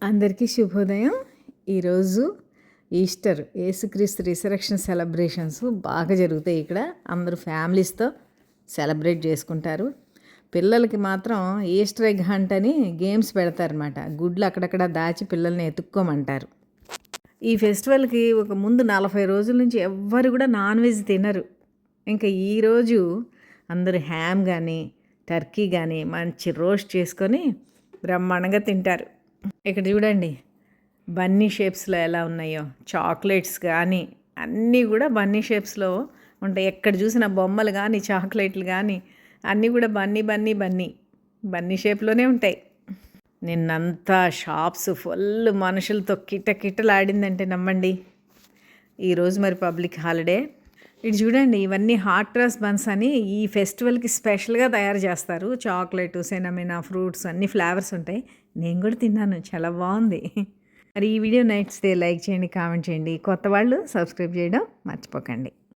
అందరికీ శుభోదయం. ఈరోజు ఈస్టర్ యేసుక్రీస్తు రిసరెక్షన్ సెలబ్రేషన్స్ బాగా జరుగుతాయి. ఇక్కడ అందరూ ఫ్యామిలీస్తో సెలబ్రేట్ చేసుకుంటారు. పిల్లలకి మాత్రం ఈస్టర్ ఎగ్ హంట్ అని గేమ్స్ పెడతారనమాట. గుడ్లు అక్కడక్కడ దాచి పిల్లల్ని ఎత్తుక్కోమంటారు. ఈ ఫెస్టివల్కి ఒక ముందు 40 రోజుల నుంచి ఎవ్వరు కూడా నాన్ వెజ్ తినరు. ఇంకా ఈరోజు అందరూ హ్యామ్ కానీ టర్కీ కానీ మంచి రోస్ట్ చేసుకొని బ్రహ్మాండంగా తింటారు. ఇక్కడ చూడండి బన్నీ షేప్స్లో ఎలా ఉన్నాయో చాక్లెట్స్ కానీ అన్నీ కూడా బన్నీ షేప్స్లో ఉంటాయి. ఎక్కడ చూసిన బొమ్మలు కానీ చాక్లెట్లు కానీ అన్నీ కూడా బన్నీ షేప్లోనే ఉంటాయి. నిన్నంతా షాప్స్ ఫుల్ మనుషులతో కిటకిటలాడిందంటే నమ్మండి. ఈరోజు మరి పబ్లిక్ హాలిడే. ఇటు చూడండి ఇవన్నీ హాట్ రాస్ బన్స్ అని ఈ ఫెస్టివల్కి స్పెషల్గా తయారు చేస్తారు. చాక్లెట్ సెనమినా ఫ్రూట్స్ అన్ని ఫ్లేవర్స్ ఉంటాయి. నేను కూడా తిన్నాను, చాలా బాగుంది. మరి ఈ వీడియో నచ్చితే లైక్ చేయండి, కామెంట్ చేయండి. కొత్త వాళ్ళు సబ్స్క్రైబ్ చేయడం మర్చిపోకండి.